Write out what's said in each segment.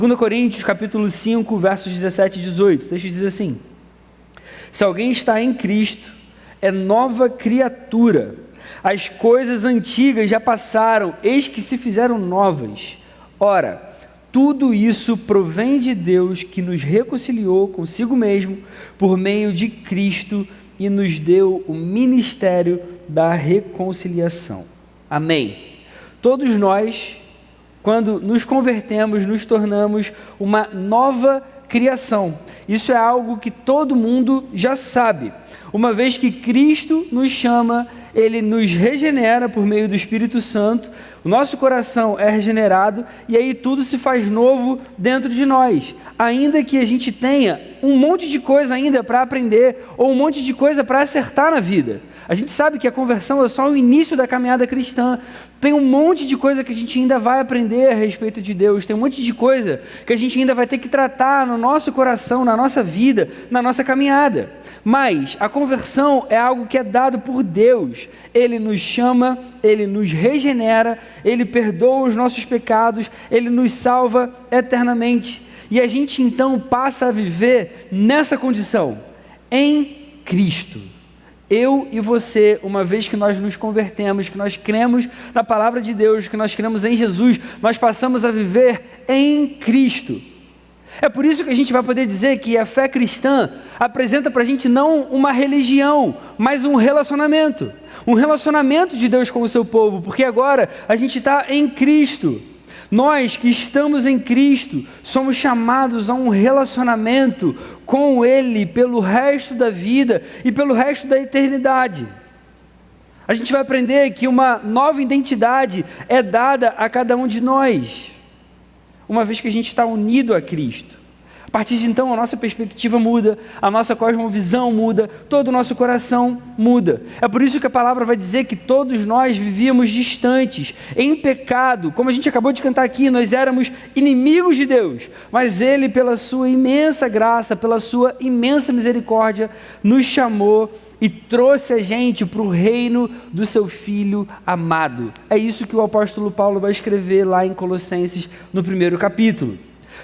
2 Coríntios, capítulo 5, versos 17 e 18, o texto diz assim: se alguém está em Cristo, é nova criatura. As coisas antigas já passaram, eis que se fizeram novas. Ora, tudo isso provém de Deus, que nos reconciliou consigo mesmo por meio de Cristo e nos deu o ministério da reconciliação. Amém. Todos nós, quando nos convertemos, nos tornamos uma nova criação. Isso é algo que todo mundo já sabe. Uma vez que Cristo nos chama, Ele nos regenera por meio do Espírito Santo, o nosso coração é regenerado e aí tudo se faz novo dentro de nós. Ainda que a gente tenha um monte de coisa ainda para aprender ou um monte de coisa para acertar na vida. A gente sabe que a conversão é só o início da caminhada cristã. Tem um monte de coisa que a gente ainda vai aprender a respeito de Deus. Tem um monte de coisa que a gente ainda vai ter que tratar no nosso coração, na nossa vida, na nossa caminhada. Mas a conversão é algo que é dado por Deus. Ele nos chama, Ele nos regenera, Ele perdoa os nossos pecados, Ele nos salva eternamente. E a gente então passa a viver nessa condição, em Cristo. Eu e você, uma vez que nós nos convertemos, que nós cremos na palavra de Deus, que nós cremos em Jesus, nós passamos a viver em Cristo. É por isso que a gente vai poder dizer que a fé cristã apresenta para a gente não uma religião, mas um relacionamento de Deus com o seu povo, porque agora a gente está em Cristo. Nós que estamos em Cristo, somos chamados a um relacionamento com Ele pelo resto da vida e pelo resto da eternidade. A gente vai aprender que uma nova identidade é dada a cada um de nós, uma vez que a gente está unido a Cristo. A partir de então a nossa perspectiva muda, a nossa cosmovisão muda, todo o nosso coração muda. É por isso que a palavra vai dizer que todos nós vivíamos distantes, em pecado, como a gente acabou de cantar aqui, nós éramos inimigos de Deus, mas Ele, pela sua imensa graça, pela sua imensa misericórdia, nos chamou e trouxe a gente para o reino do seu Filho amado. É isso que o apóstolo Paulo vai escrever lá em Colossenses, no 1º capítulo.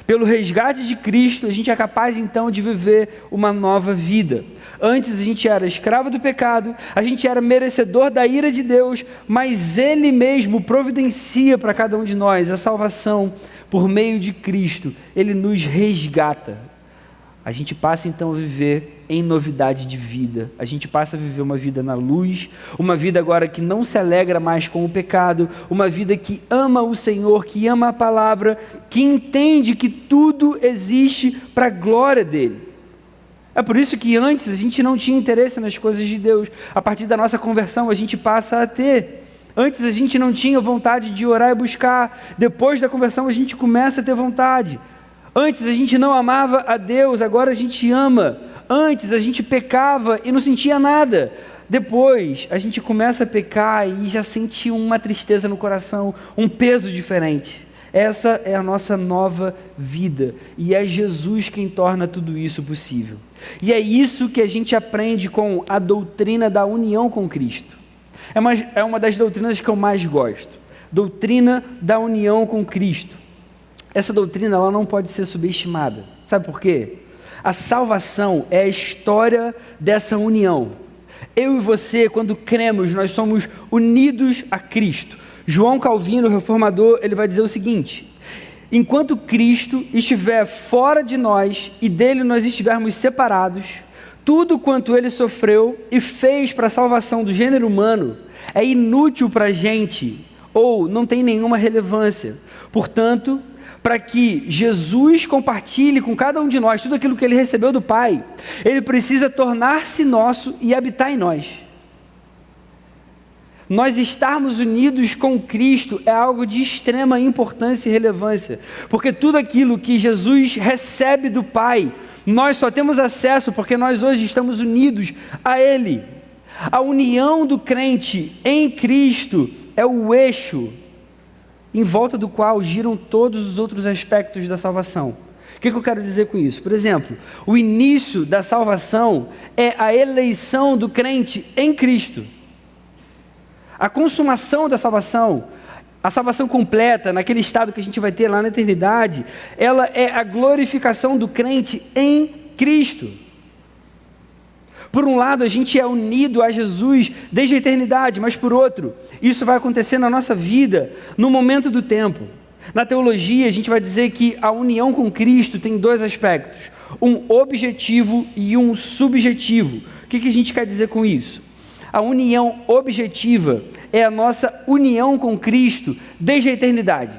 Pelo resgate de Cristo, a gente é capaz então de viver uma nova vida. Antes a gente era escravo do pecado, a gente era merecedor da ira de Deus, mas Ele mesmo providencia para cada um de nós a salvação por meio de Cristo. Ele nos resgata. A gente passa então a viver em novidade de vida. A gente passa a viver uma vida na luz, uma vida agora que não se alegra mais com o pecado, uma vida que ama o Senhor, que ama a palavra, que entende que tudo existe para a glória dEle. É por isso que antes a gente não tinha interesse nas coisas de Deus. A partir da nossa conversão a gente passa a ter. Antes a gente não tinha vontade de orar e buscar. Depois da conversão a gente começa a ter vontade. Antes a gente não amava a Deus, agora a gente ama. Antes a gente pecava e não sentia nada. Depois a gente começa a pecar e já sente uma tristeza no coração, um peso diferente. Essa é a nossa nova vida e é Jesus quem torna tudo isso possível. E é isso que a gente aprende com a doutrina da união com Cristo. É uma das doutrinas que eu mais gosto. Doutrina da união com Cristo. Essa doutrina ela não pode ser subestimada. Sabe por quê? A salvação é a história dessa união. Eu e você, quando cremos, nós somos unidos a Cristo. João Calvino, o reformador, ele vai dizer o seguinte: enquanto Cristo estiver fora de nós e dele nós estivermos separados, tudo quanto ele sofreu e fez para a salvação do gênero humano é inútil para a gente ou não tem nenhuma relevância. Portanto, para que Jesus compartilhe com cada um de nós tudo aquilo que Ele recebeu do Pai, Ele precisa tornar-se nosso e habitar em nós. Nós estarmos unidos com Cristo é algo de extrema importância e relevância, porque tudo aquilo que Jesus recebe do Pai, nós só temos acesso porque nós hoje estamos unidos a Ele. A união do crente em Cristo é o eixo em volta do qual giram todos os outros aspectos da salvação. O que eu quero dizer com isso? Por exemplo, o início da salvação é a eleição do crente em Cristo. A consumação da salvação, A salvação completa, naquele estado que a gente vai ter lá na eternidade, ela é a glorificação do crente em Cristo. Por um lado, a gente é unido a Jesus desde a eternidade, mas por outro, isso vai acontecer na nossa vida, no momento do tempo. Na teologia, a gente vai dizer que a união com Cristo tem dois aspectos, um objetivo e um subjetivo. O que a gente quer dizer com isso? A união objetiva é a nossa união com Cristo desde a eternidade.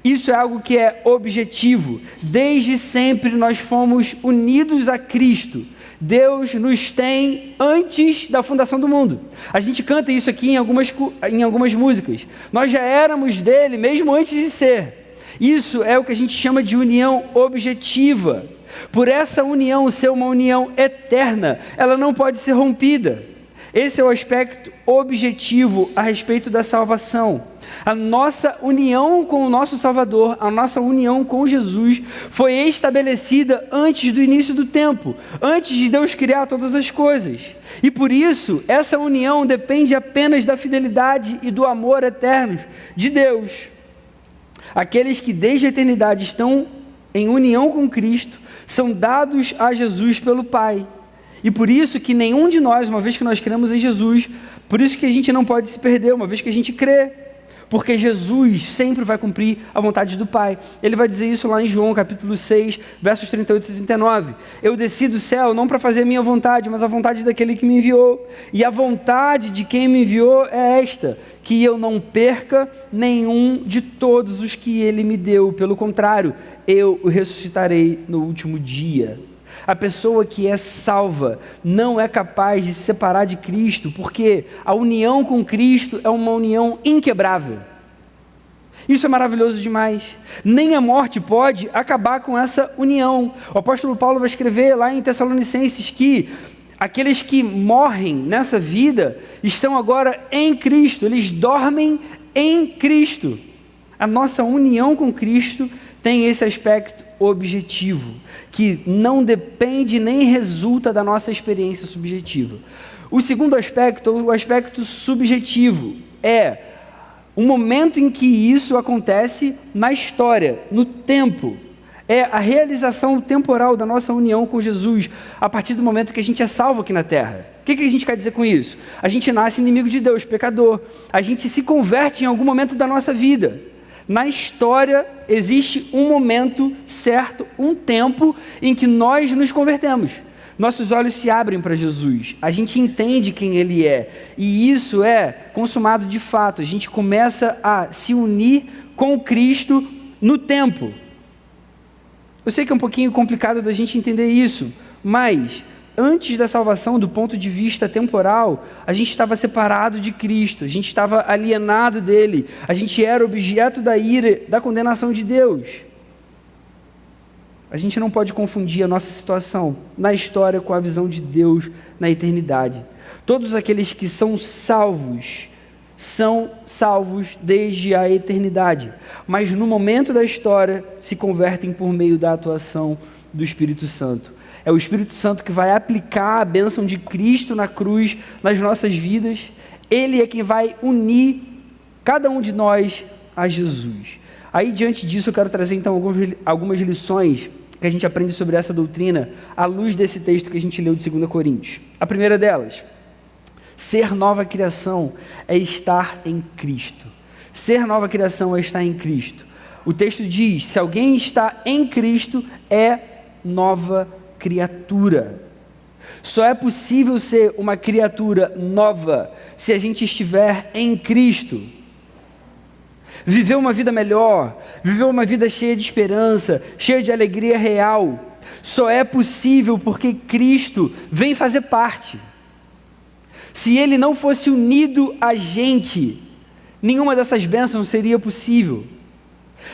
Isso é algo que é objetivo. Desde sempre nós fomos unidos a Cristo. Deus nos tem antes da fundação do mundo. A gente canta isso aqui em algumas músicas. Nós já éramos dele mesmo antes de ser. Isso é o que a gente chama de união objetiva. Por essa união ser uma união eterna, ela não pode ser rompida. Esse é o aspecto objetivo a respeito da salvação. A nossa união com o nosso Salvador, a nossa união com Jesus, foi estabelecida antes do início do tempo, antes de Deus criar todas as coisas. E por isso, essa união depende apenas da fidelidade e do amor eternos de Deus. Aqueles que desde a eternidade estão em união com Cristo, são dados a Jesus pelo Pai. E por isso que nenhum de nós, uma vez que nós cremos em Jesus, por isso que a gente não pode se perder, uma vez que a gente crê, porque Jesus sempre vai cumprir a vontade do Pai. Ele vai dizer isso lá em João capítulo 6, versos 38 e 39. Eu desci do céu não para fazer a minha vontade, mas a vontade daquele que me enviou. E a vontade de quem me enviou é esta, que eu não perca nenhum de todos os que ele me deu. Pelo contrário, eu o ressuscitarei no último dia. A pessoa que é salva não é capaz de se separar de Cristo, porque a união com Cristo é uma união inquebrável. Isso é maravilhoso demais. Nem a morte pode acabar com essa união. O apóstolo Paulo vai escrever lá em Tessalonicenses que aqueles que morrem nessa vida estão agora em Cristo, eles dormem em Cristo. A nossa união com Cristo tem esse aspecto objetivo, que não depende nem resulta da nossa experiência subjetiva. O segundo aspecto, o aspecto subjetivo, é o momento em que isso acontece na história, no tempo. É a realização temporal da nossa união com Jesus, a partir do momento que a gente é salvo aqui na terra. O que a gente quer dizer com isso? A gente nasce inimigo de Deus, pecador. A gente se converte em algum momento da nossa vida. Na história existe um momento certo, um tempo em que nós nos convertemos. Nossos olhos se abrem para Jesus, a gente entende quem Ele é, e isso é consumado de fato. A gente começa a se unir com Cristo no tempo. Eu sei que é um pouquinho complicado da gente entender isso, mas antes da salvação, do ponto de vista temporal, a gente estava separado de Cristo, a gente estava alienado dele, a gente era objeto da ira, da condenação de Deus. A gente não pode confundir a nossa situação na história com a visão de Deus na eternidade. Todos aqueles que são salvos desde a eternidade, mas no momento da história se convertem por meio da atuação do Espírito Santo. É o Espírito Santo que vai aplicar a bênção de Cristo na cruz nas nossas vidas. Ele é quem vai unir cada um de nós a Jesus. Aí, diante disso, eu quero trazer então algumas lições que a gente aprende sobre essa doutrina à luz desse texto que a gente leu de 2 Coríntios. A primeira delas: ser nova criação é estar em Cristo. Ser nova criação é estar em Cristo. O texto diz: se alguém está em Cristo, é nova criatura. Só é possível ser uma criatura nova se a gente estiver em Cristo. Viver uma vida melhor, viver uma vida cheia de esperança, cheia de alegria real, só é possível porque Cristo vem fazer parte. Se Ele não fosse unido a gente, nenhuma dessas bênçãos seria possível.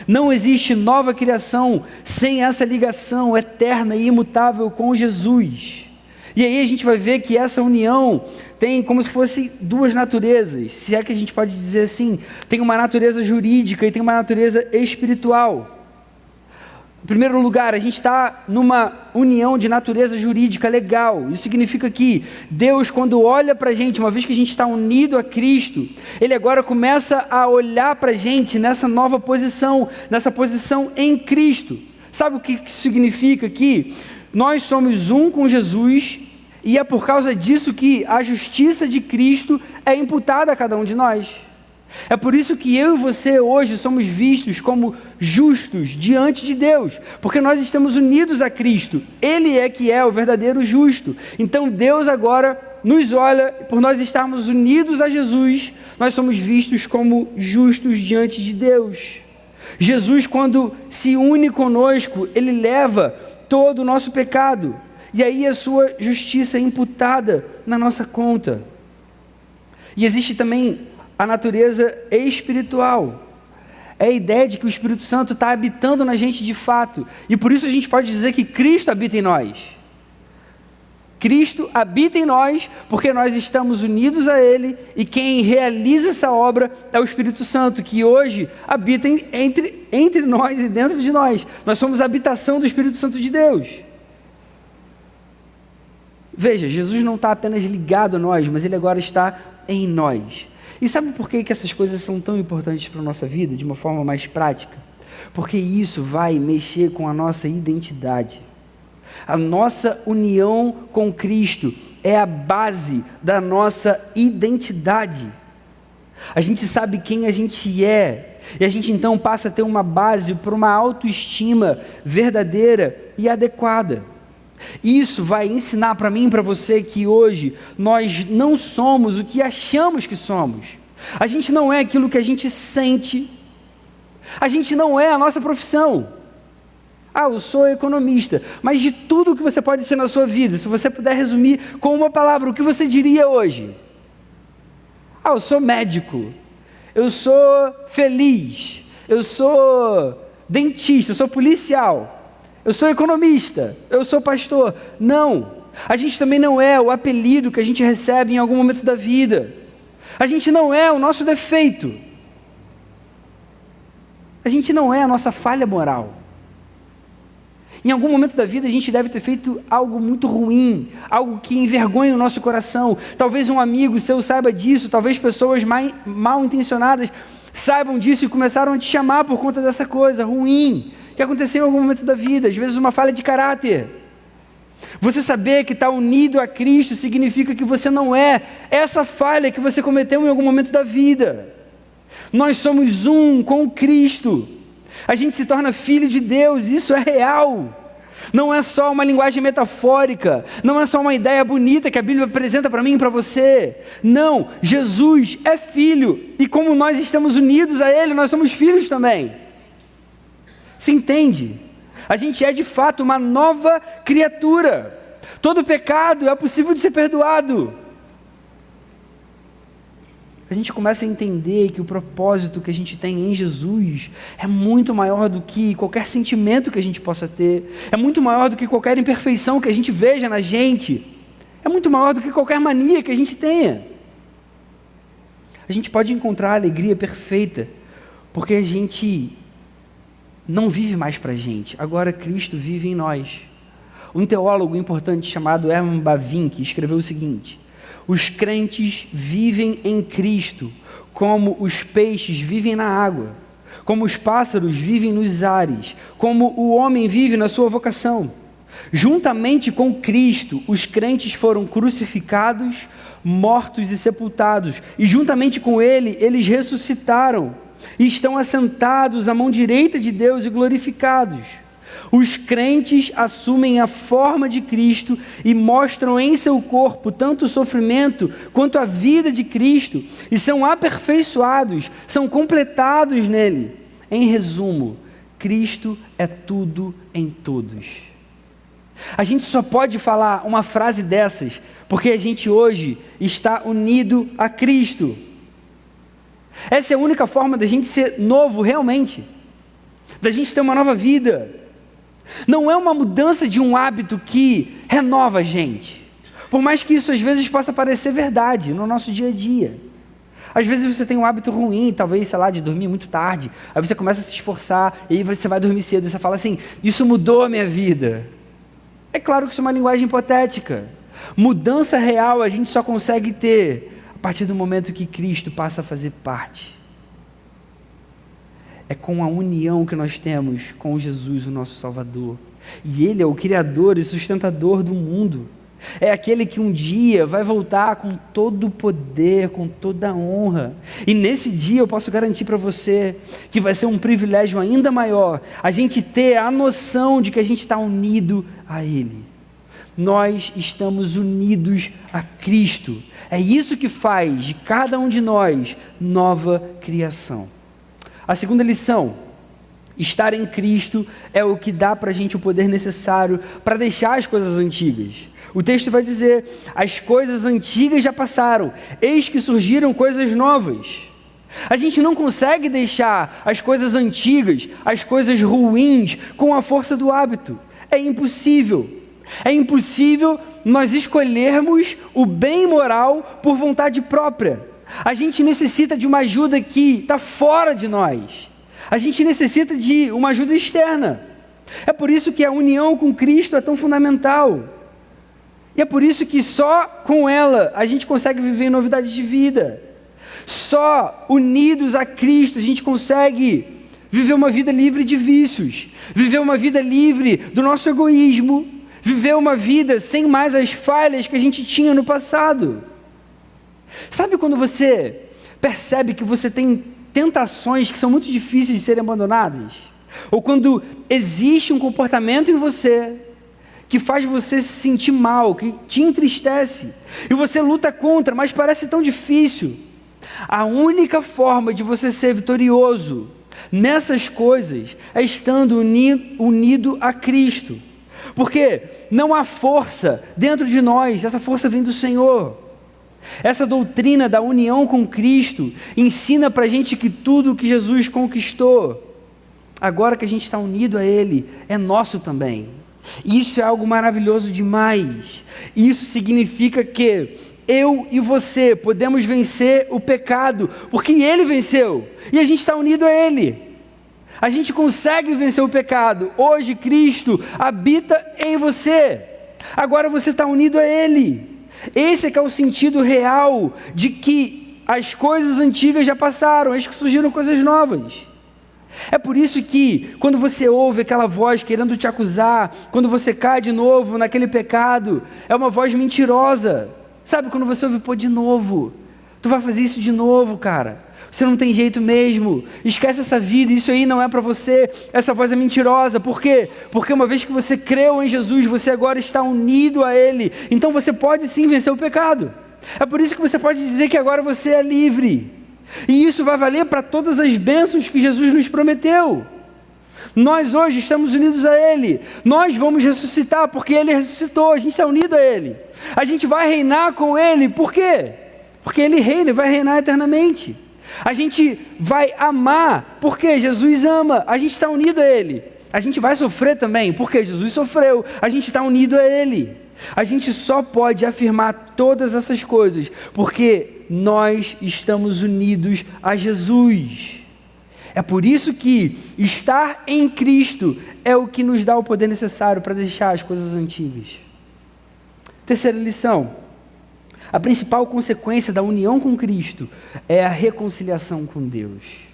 Não existe nova criação sem essa ligação eterna e imutável com Jesus. E aí a gente vai ver que essa união tem como se fosse duas naturezas, se é que a gente pode dizer assim. Tem uma natureza jurídica e tem uma natureza espiritual. Em primeiro lugar, a gente está numa união de natureza jurídica legal. Isso significa que Deus, quando olha para a gente, uma vez que a gente está unido a Cristo, Ele agora começa a olhar para a gente nessa nova posição, nessa posição em Cristo. Sabe o que isso significa? Que nós somos um com Jesus, e é por causa disso que a justiça de Cristo é imputada a cada um de nós. É por isso que eu e você hoje somos vistos como justos diante de Deus, porque nós estamos unidos a Cristo. Ele é que é o verdadeiro justo. Então Deus agora nos olha, por nós estarmos unidos a Jesus, nós somos vistos como justos diante de Deus. Jesus, quando se une conosco, Ele leva todo o nosso pecado, e aí a sua justiça é imputada na nossa conta. E existe também a natureza espiritual. É a ideia de que o Espírito Santo está habitando na gente de fato. E por isso a gente pode dizer que Cristo habita em nós. Cristo habita em nós porque nós estamos unidos a Ele, e quem realiza essa obra é o Espírito Santo, que hoje habita entre nós e dentro de nós. Nós somos a habitação do Espírito Santo de Deus. Veja, Jesus não está apenas ligado a nós, mas Ele agora está em nós. E sabe por que essas coisas são tão importantes para a nossa vida, de uma forma mais prática? Porque isso vai mexer com a nossa identidade. A nossa união com Cristo é a base da nossa identidade. A gente sabe quem a gente é, e a gente então passa a ter uma base para uma autoestima verdadeira e adequada. Isso vai ensinar para mim e para você que hoje nós não somos o que achamos que somos. A gente não é aquilo que a gente sente. A gente não é a nossa profissão. Eu sou economista. Mas de tudo que você pode ser na sua vida, se você puder resumir com uma palavra, o que você diria hoje? Eu sou médico. Eu sou feliz. Eu sou dentista. Eu sou policial. Eu sou economista, eu sou pastor. Não, a gente também não é o apelido que a gente recebe em algum momento da vida. A gente não é o nosso defeito. A gente não é a nossa falha moral. Em algum momento da vida a gente deve ter feito algo muito ruim, algo que envergonha o nosso coração. Talvez um amigo seu saiba disso, talvez pessoas mal intencionadas saibam disso e começaram a te chamar por conta dessa coisa ruim que aconteceu em algum momento da vida, às vezes uma falha de caráter. Você saber que está unido a Cristo significa que você não é essa falha que você cometeu em algum momento da vida. Nós somos um com Cristo. A gente se torna filho de Deus, isso é real. Não é só uma linguagem metafórica, não é só uma ideia bonita que a Bíblia apresenta para mim e para você. Não, Jesus é filho, e como nós estamos unidos a Ele, nós somos filhos também. Você entende? A gente é de fato uma nova criatura. Todo pecado é possível de ser perdoado. A gente começa a entender que o propósito que a gente tem em Jesus é muito maior do que qualquer sentimento que a gente possa ter, é muito maior do que qualquer imperfeição que a gente veja na gente, é muito maior do que qualquer mania que a gente tenha. A gente pode encontrar a alegria perfeita, porque a gente não vive mais para a gente, agora Cristo vive em nós. Um teólogo importante chamado Herman Bavinck escreveu o seguinte: os crentes vivem em Cristo como os peixes vivem na água, como os pássaros vivem nos ares, como o homem vive na sua vocação. Juntamente com Cristo, os crentes foram crucificados, mortos e sepultados, e juntamente com Ele, eles ressuscitaram e estão assentados à mão direita de Deus e glorificados. Os crentes assumem a forma de Cristo e mostram em seu corpo tanto o sofrimento quanto a vida de Cristo, e são aperfeiçoados, são completados nele. Em resumo, Cristo é tudo em todos. A gente só pode falar uma frase dessas porque a gente hoje está unido a Cristo. Essa é a única forma da gente ser novo realmente, da gente ter uma nova vida. Não é uma mudança de um hábito que renova a gente, por mais que isso às vezes possa parecer verdade no nosso dia a dia. Às vezes você tem um hábito ruim, talvez, sei lá, de dormir muito tarde. Aí você começa a se esforçar, e aí você vai dormir cedo, e você fala assim, isso mudou a minha vida. É claro que isso é uma linguagem hipotética. Mudança real a gente só consegue ter a partir do momento que Cristo passa a fazer parte. É com a união que nós temos com Jesus, o nosso Salvador. E Ele é o Criador e sustentador do mundo. É aquele que um dia vai voltar com todo o poder, com toda a honra. E nesse dia eu posso garantir para você que vai ser um privilégio ainda maior a gente ter a noção de que a gente está unido a Ele. Nós estamos unidos a Cristo. É isso que faz de cada um de nós nova criação. A segunda lição: estar em Cristo é o que dá para a gente o poder necessário para deixar as coisas antigas. O texto vai dizer, as coisas antigas já passaram, eis que surgiram coisas novas. A gente não consegue deixar as coisas antigas, as coisas ruins, com a força do hábito. É impossível. É impossível nós escolhermos o bem moral por vontade própria. A gente necessita de uma ajuda que está fora de nós. A gente necessita de uma ajuda externa. É por isso que a união com Cristo é tão fundamental. E é por isso que só com ela a gente consegue viver em novidade de vida. Só unidos a Cristo a gente consegue viver uma vida livre de vícios, viver uma vida livre do nosso egoísmo, viver uma vida sem mais as falhas que a gente tinha no passado. Sabe quando você percebe que você tem tentações que são muito difíceis de serem abandonadas? Ou quando existe um comportamento em você que faz você se sentir mal, que te entristece, e você luta contra, mas parece tão difícil. A única forma de você ser vitorioso nessas coisas é estando unido a Cristo. Porque não há força dentro de nós, essa força vem do Senhor. Essa doutrina da união com Cristo ensina para a gente que tudo que Jesus conquistou, agora que a gente está unido a Ele, é nosso também. Isso é algo maravilhoso demais. Isso significa que eu e você podemos vencer o pecado, porque Ele venceu, e a gente está unido a Ele. A gente consegue vencer o pecado. Hoje Cristo habita em você. Agora você está unido a Ele. Esse é que é o sentido real de que as coisas antigas já passaram, eis que surgiram coisas novas. É por isso que quando você ouve aquela voz querendo te acusar, quando você cai de novo naquele pecado, é uma voz mentirosa. Sabe quando você ouve, pô, de novo, tu vai fazer isso de novo, cara, você não tem jeito mesmo, esquece essa vida, isso aí não é para você, essa voz é mentirosa. Por quê? Porque uma vez que você creu em Jesus, você agora está unido a Ele, então você pode sim vencer o pecado. É por isso que você pode dizer que agora você é livre. E isso vai valer para todas as bênçãos que Jesus nos prometeu. Nós hoje estamos unidos a Ele. Nós vamos ressuscitar porque Ele ressuscitou. A gente está unido a Ele. A gente vai reinar com Ele. Por quê? Porque Ele reina e vai reinar eternamente. A gente vai amar porque Jesus ama. A gente está unido a Ele. A gente vai sofrer também porque Jesus sofreu. A gente está unido a Ele. A gente só pode afirmar todas essas coisas porque nós estamos unidos a Jesus. É por isso que estar em Cristo é o que nos dá o poder necessário para deixar as coisas antigas. Terceira lição: a principal consequência da união com Cristo é a reconciliação com Deus.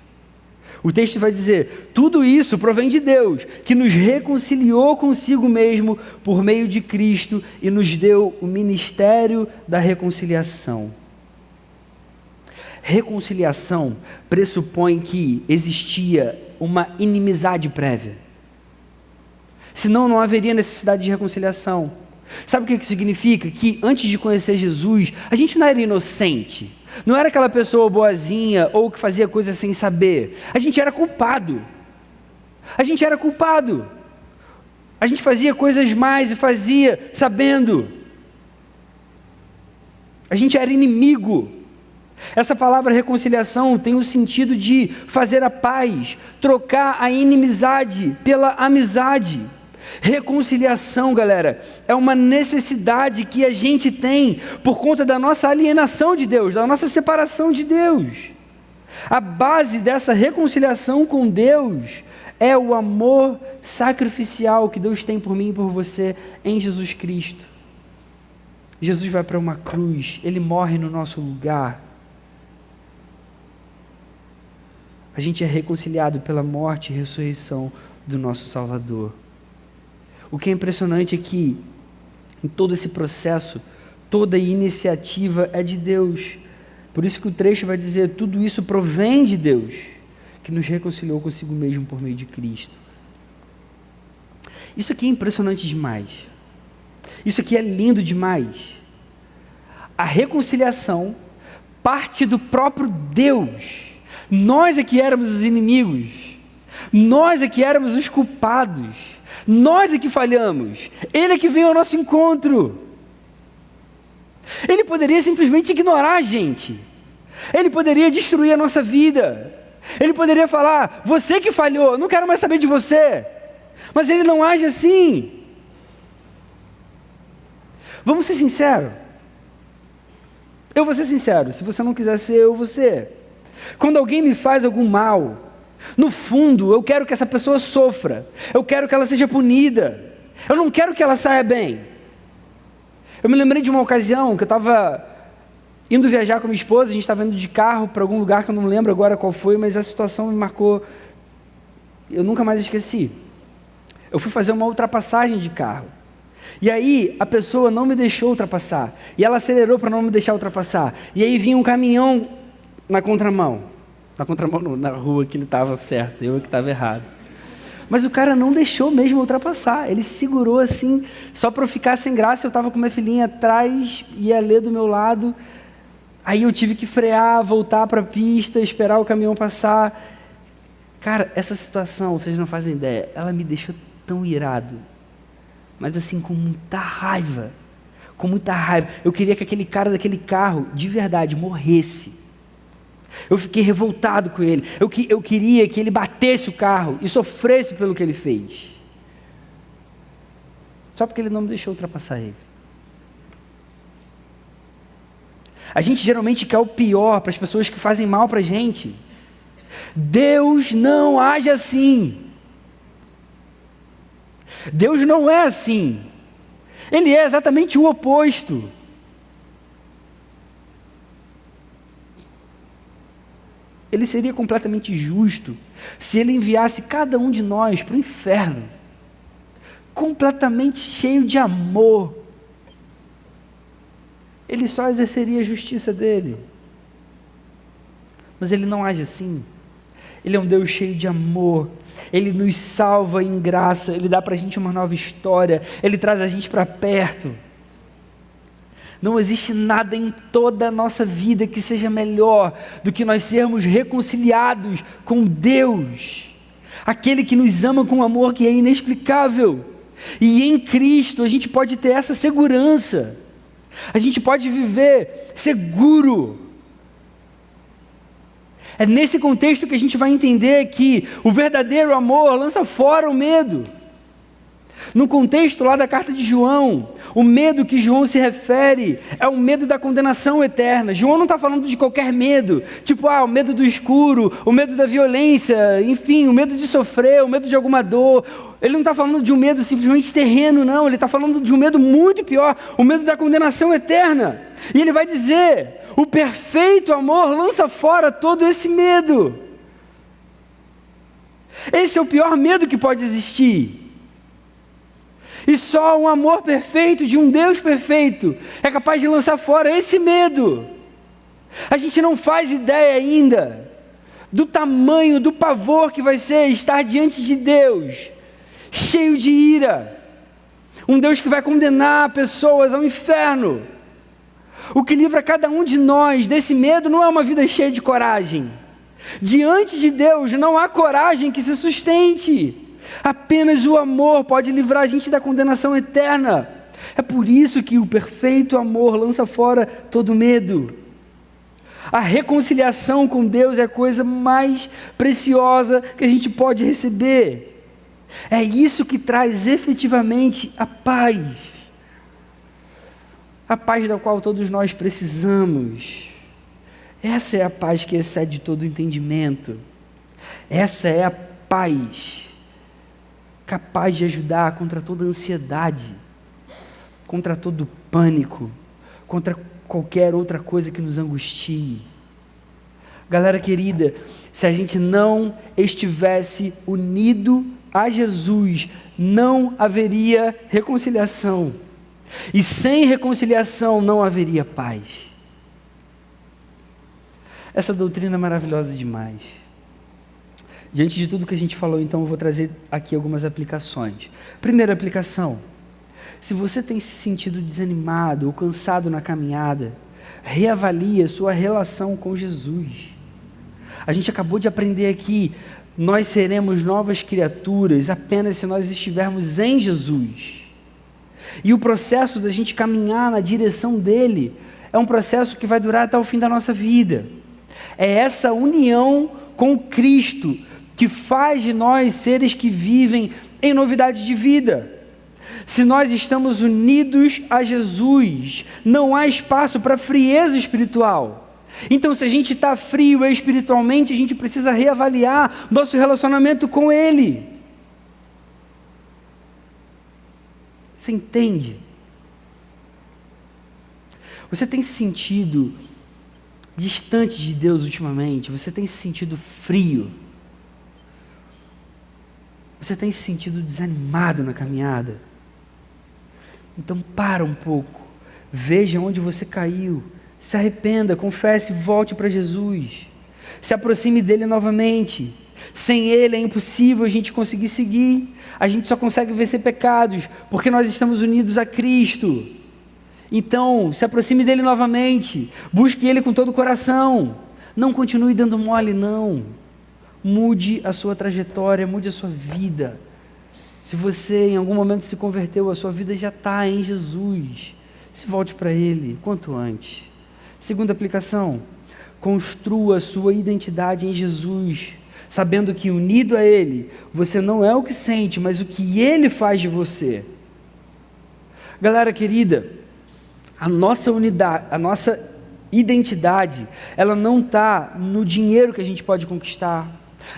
O texto vai dizer, tudo isso provém de Deus, que nos reconciliou consigo mesmo por meio de Cristo e nos deu o ministério da reconciliação. Reconciliação pressupõe que existia uma inimizade prévia. Senão não haveria necessidade de reconciliação. Sabe o que isso significa? Que antes de conhecer Jesus, a gente não era inocente. Não era aquela pessoa boazinha ou que fazia coisas sem saber. A gente era culpado. A gente era culpado. A gente fazia coisas mais e fazia sabendo. A gente era inimigo. Essa palavra reconciliação tem o sentido de fazer a paz, trocar a inimizade pela amizade. Reconciliação, galera, é uma necessidade que a gente tem por conta da nossa alienação de Deus, da nossa separação de Deus. A base dessa reconciliação com Deus é o amor sacrificial que Deus tem por mim e por você em Jesus Cristo. Jesus vai para uma cruz, Ele morre no nosso lugar. A gente é reconciliado pela morte e ressurreição do nosso Salvador. O que é impressionante é que, em todo esse processo, toda iniciativa é de Deus. Por isso que o trecho vai dizer, tudo isso provém de Deus, que nos reconciliou consigo mesmo por meio de Cristo. Isso aqui é impressionante demais. Isso aqui é lindo demais. A reconciliação parte do próprio Deus. Nós é que éramos os inimigos. Nós é que éramos os culpados. Nós é que falhamos. Ele é que veio ao nosso encontro. Ele poderia simplesmente ignorar a gente. Ele poderia destruir a nossa vida. Ele poderia falar, você que falhou, não quero mais saber de você. Mas Ele não age assim. Vamos ser sinceros. Eu vou ser sincero, se você não quiser ser, eu vou ser. Quando alguém me faz algum mal, no fundo, eu quero que essa pessoa sofra. Eu quero que ela seja punida. Eu não quero que ela saia bem. Eu me lembrei de uma ocasião que eu estava indo viajar com minha esposa, a gente estava indo de carro para algum lugar que eu não lembro agora qual foi, mas a situação me marcou, eu nunca mais esqueci. Eu fui fazer uma ultrapassagem de carro. E aí a pessoa não me deixou ultrapassar. E ela acelerou para não me deixar ultrapassar. E aí vinha um caminhão na contramão. Na contramão não, na rua que ele estava certo, eu que estava errado. Mas o cara não deixou mesmo ultrapassar. Ele segurou assim, só para eu ficar sem graça. Eu estava com minha filhinha atrás e a Lê do meu lado. Aí eu tive que frear, voltar para a pista, esperar o caminhão passar. Cara, essa situação, vocês não fazem ideia, ela me deixou tão irado. Mas assim, com muita raiva. Com muita raiva. Eu queria que aquele cara daquele carro, de verdade, morresse. Eu fiquei revoltado com ele. Eu queria que ele batesse o carro e sofresse pelo que ele fez. Só porque ele não me deixou ultrapassar ele. A gente geralmente quer o pior para as pessoas que fazem mal para a gente. Deus não age assim. Deus não é assim. Ele é exatamente o oposto. Ele seria completamente justo se Ele enviasse cada um de nós para o inferno, completamente cheio de amor. Ele só exerceria a justiça dele. Mas Ele não age assim. Ele é um Deus cheio de amor. Ele nos salva em graça. Ele dá para a gente uma nova história. Ele traz a gente para perto. Não existe nada em toda a nossa vida que seja melhor do que nós sermos reconciliados com Deus, aquele que nos ama com um amor que é inexplicável. E em Cristo a gente pode ter essa segurança, a gente pode viver seguro. É nesse contexto que a gente vai entender que o verdadeiro amor lança fora o medo. No contexto lá da carta de João, o medo que João se refere é o medo da condenação eterna. João não está falando de qualquer medo, tipo, o medo do escuro, o medo da violência, enfim, o medo de sofrer, o medo de alguma dor. Ele não está falando de um medo simplesmente terreno, não. Ele está falando de um medo muito pior, o medo da condenação eterna. E ele vai dizer, o perfeito amor lança fora todo esse medo. Esse é o pior medo que pode existir. E só um amor perfeito de um Deus perfeito é capaz de lançar fora esse medo. A gente não faz ideia ainda do tamanho, do pavor que vai ser estar diante de Deus, cheio de ira. Um Deus que vai condenar pessoas ao inferno. O que livra cada um de nós desse medo não é uma vida cheia de coragem. Diante de Deus não há coragem que se sustente. Apenas o amor pode livrar a gente da condenação eterna. É por isso que o perfeito amor lança fora todo medo. A reconciliação com Deus é a coisa mais preciosa que a gente pode receber. É isso que traz efetivamente a paz da qual todos nós precisamos. Essa é a paz que excede todo entendimento. Essa é a paz capaz de ajudar contra toda ansiedade, contra todo pânico, contra qualquer outra coisa que nos angustie. Galera querida, se a gente não estivesse unido a Jesus, não haveria reconciliação. E sem reconciliação não haveria paz. Essa doutrina é maravilhosa demais. Diante de tudo que a gente falou, então, eu vou trazer aqui algumas aplicações. Primeira aplicação: se você tem se sentido desanimado ou cansado na caminhada, reavalie a sua relação com Jesus. A gente acabou de aprender aqui, nós seremos novas criaturas apenas se nós estivermos em Jesus. E o processo da gente caminhar na direção dele é um processo que vai durar até o fim da nossa vida. É essa união com Cristo que faz de nós seres que vivem em novidade de vida. Se nós estamos unidos a Jesus, não há espaço para frieza espiritual. Então, se a gente está frio espiritualmente, a gente precisa reavaliar nosso relacionamento com Ele. Você entende? Você tem se sentido distante de Deus ultimamente? Você tem se sentido frio? Você tem se sentido desanimado na caminhada? Então para um pouco, veja onde você caiu, se arrependa, confesse, volte para Jesus, se aproxime dele novamente. Sem ele é impossível a gente conseguir seguir, a gente só consegue vencer pecados, porque nós estamos unidos a Cristo. Então, se aproxime dele novamente, busque ele com todo o coração, não continue dando mole não, mude a sua trajetória, mude a sua vida. Se você em algum momento se converteu, a sua vida já está em Jesus, se volte para ele quanto antes. Segunda aplicação: construa a sua identidade em Jesus, sabendo que unido a Ele, você não é o que sente, mas o que Ele faz de você. Galera querida, a nossa unidade, a nossa identidade, ela não está no dinheiro que a gente pode conquistar.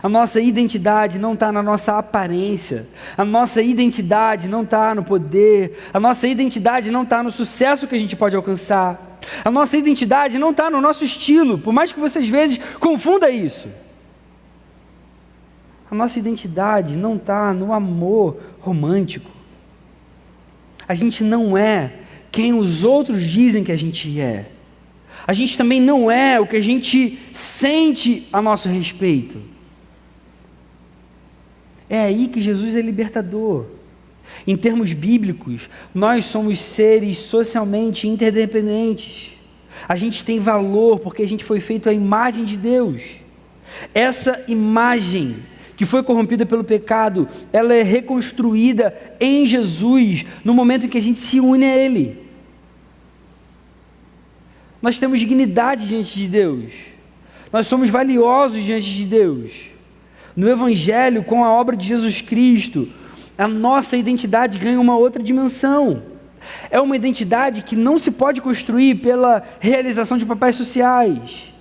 A nossa identidade não está na nossa aparência. A nossa identidade não está no poder. A nossa identidade não está no sucesso que a gente pode alcançar. A nossa identidade não está no nosso estilo, por mais que você às vezes confunda isso. A nossa identidade não está no amor romântico. A gente não é quem os outros dizem que a gente é. A gente também não é o que a gente sente a nosso respeito. É aí que Jesus é libertador. Em termos bíblicos, nós somos seres socialmente interdependentes. A gente tem valor porque a gente foi feito à imagem de Deus. Essa imagem que foi corrompida pelo pecado, ela é reconstruída em Jesus, no momento em que a gente se une a Ele. Nós temos dignidade diante de Deus. Nós somos valiosos diante de Deus. No Evangelho, com a obra de Jesus Cristo, a nossa identidade ganha uma outra dimensão. É uma identidade que não se pode construir pela realização de papéis sociais.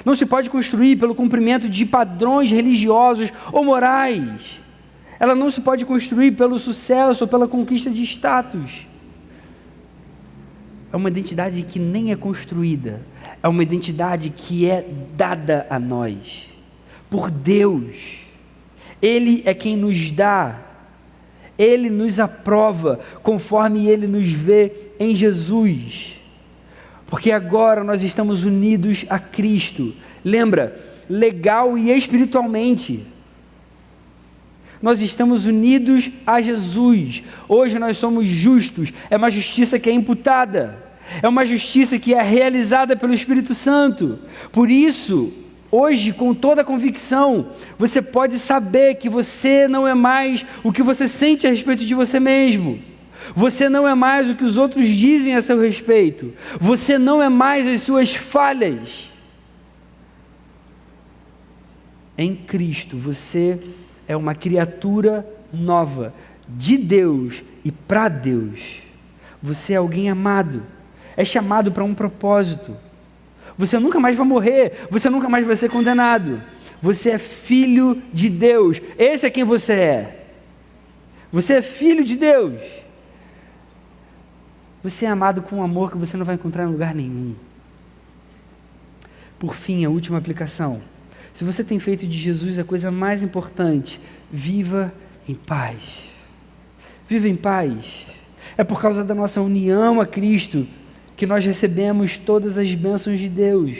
Não se pode construir pelo cumprimento de padrões religiosos ou morais. Ela não se pode construir pelo sucesso ou pela conquista de status. É uma identidade que nem é construída. É uma identidade que é dada a nós por Deus. Ele é quem nos dá. Ele nos aprova conforme Ele nos vê em Jesus. Porque agora nós estamos unidos a Cristo. Lembra, legal e espiritualmente. Nós estamos unidos a Jesus. Hoje nós somos justos. É uma justiça que é imputada. É uma justiça que é realizada pelo Espírito Santo. Por isso, hoje, com toda a convicção, você pode saber que você não é mais o que você sente a respeito de você mesmo. Você não é mais o que os outros dizem a seu respeito. Você não é mais as suas falhas. Em Cristo, você é uma criatura nova de Deus e para Deus. Você é alguém amado, é chamado para um propósito. Você nunca mais vai morrer, você nunca mais vai ser condenado. Você é filho de Deus, esse é quem você é. Você é filho de Deus. Você é amado com um amor que você não vai encontrar em lugar nenhum. Por fim, a última aplicação. Se você tem feito de Jesus a coisa mais importante, viva em paz. Viva em paz. É por causa da nossa união a Cristo que nós recebemos todas as bênçãos de Deus.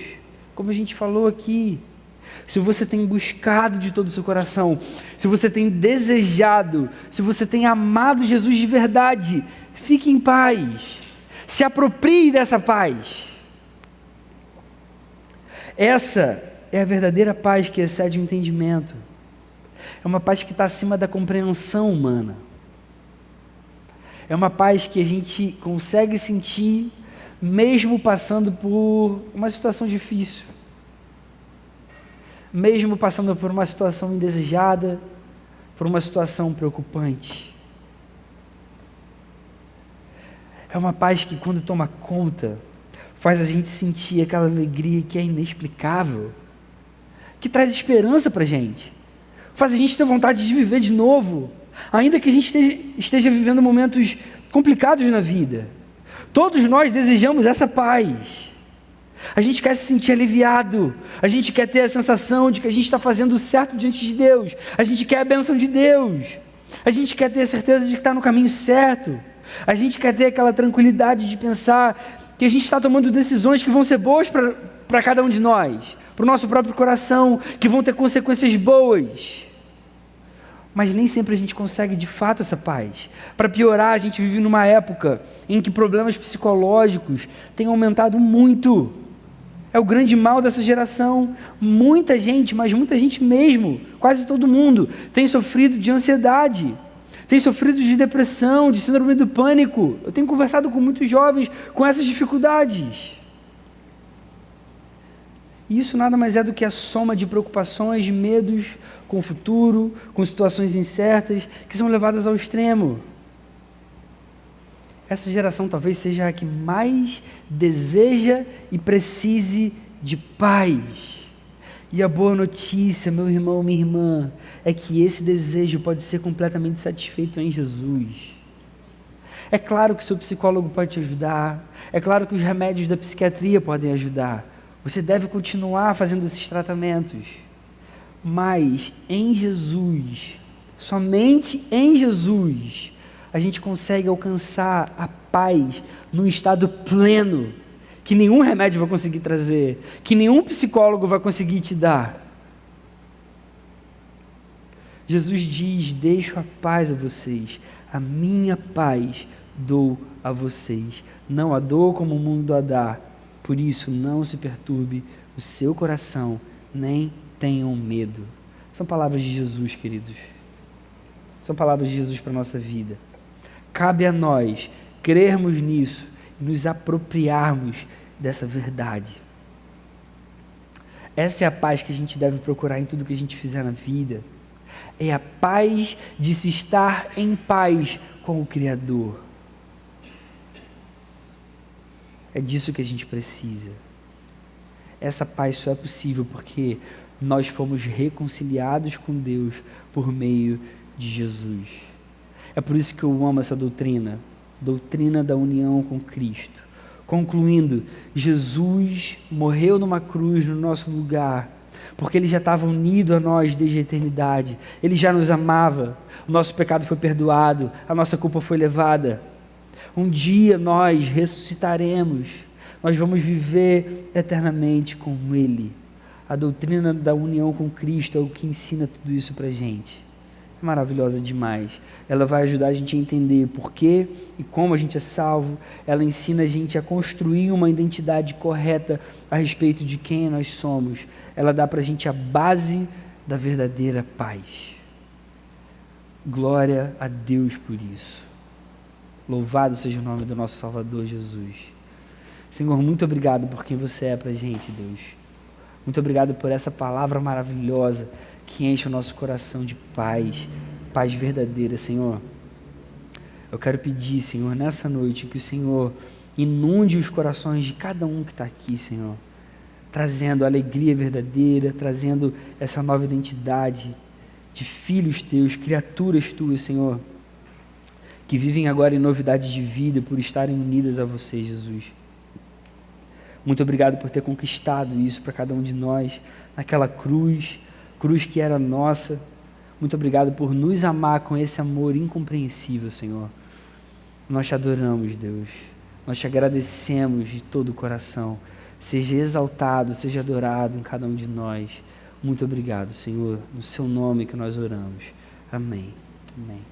Como a gente falou aqui. Se você tem buscado de todo o seu coração, se você tem desejado, se você tem amado Jesus de verdade, fique em paz. Se aproprie dessa paz. Essa é a verdadeira paz que excede o entendimento. É uma paz que está acima da compreensão humana. É uma paz que a gente consegue sentir mesmo passando por uma situação difícil. Mesmo passando por uma situação indesejada, por uma situação preocupante. É uma paz que, quando toma conta, faz a gente sentir aquela alegria que é inexplicável, que traz esperança para a gente, faz a gente ter vontade de viver de novo, ainda que a gente esteja vivendo momentos complicados na vida. Todos nós desejamos essa paz. A gente quer se sentir aliviado, a gente quer ter a sensação de que a gente está fazendo o certo diante de Deus, a gente quer a bênção de Deus, a gente quer ter a certeza de que está no caminho certo, a gente quer ter aquela tranquilidade de pensar que a gente está tomando decisões que vão ser boas para cada um de nós, para o nosso próprio coração, que vão ter consequências boas. Mas nem sempre a gente consegue de fato essa paz. Para piorar, a gente vive numa época em que problemas psicológicos têm aumentado muito. É o grande mal dessa geração. Muita gente, mas muita gente mesmo, quase todo mundo, tem sofrido de ansiedade, tem sofrido de depressão, de síndrome do pânico. Eu tenho conversado com muitos jovens com essas dificuldades. E isso nada mais é do que a soma de preocupações, de medos com o futuro, com situações incertas, que são levadas ao extremo. Essa geração talvez seja a que mais deseja e precise de paz. E a boa notícia, meu irmão, minha irmã, é que esse desejo pode ser completamente satisfeito em Jesus. É claro que seu psicólogo pode te ajudar, é claro que os remédios da psiquiatria podem ajudar. Você deve continuar fazendo esses tratamentos. Mas em Jesus, somente em Jesus, a gente consegue alcançar a paz num estado pleno, que nenhum remédio vai conseguir trazer, que nenhum psicólogo vai conseguir te dar. Jesus diz: deixo a paz a vocês, a minha paz dou a vocês, não a dou como o mundo a dá, por isso não se perturbe o seu coração, nem tenham medo. São palavras de Jesus, queridos. São palavras de Jesus para a nossa vida. Cabe a nós crermos nisso e nos apropriarmos dessa verdade. Essa é a paz que a gente deve procurar em tudo que a gente fizer na vida. É a paz de se estar em paz com o Criador. É disso que a gente precisa. Essa paz só é possível porque nós fomos reconciliados com Deus por meio de Jesus. É por isso que eu amo essa doutrina da união com Cristo. Concluindo, Jesus morreu numa cruz no nosso lugar, porque Ele já estava unido a nós desde a eternidade. Ele já nos amava, o nosso pecado foi perdoado, a nossa culpa foi levada. Um dia nós ressuscitaremos, nós vamos viver eternamente com Ele. A doutrina da união com Cristo é o que ensina tudo isso para a gente. É maravilhosa demais. Ela vai ajudar a gente a entender por quê e como a gente é salvo. Ela ensina a gente a construir uma identidade correta a respeito de quem nós somos. Ela dá para a gente a base da verdadeira paz. Glória a Deus por isso. Louvado seja o nome do nosso Salvador Jesus. Senhor, muito obrigado por quem você é para a gente, Deus. Muito obrigado por essa palavra maravilhosa que enche o nosso coração de paz, paz verdadeira, Senhor. Eu quero pedir, Senhor, nessa noite, que o Senhor inunde os corações de cada um que está aqui, Senhor, trazendo alegria verdadeira, trazendo essa nova identidade de filhos teus, criaturas tuas, Senhor, que vivem agora em novidade de vida por estarem unidas a você, Jesus. Muito obrigado por ter conquistado isso para cada um de nós, naquela cruz que era nossa. Muito obrigado por nos amar com esse amor incompreensível, Senhor. Nós te adoramos, Deus. Nós te agradecemos de todo o coração. Seja exaltado, seja adorado em cada um de nós. Muito obrigado, Senhor. No seu nome que nós oramos. Amém. Amém.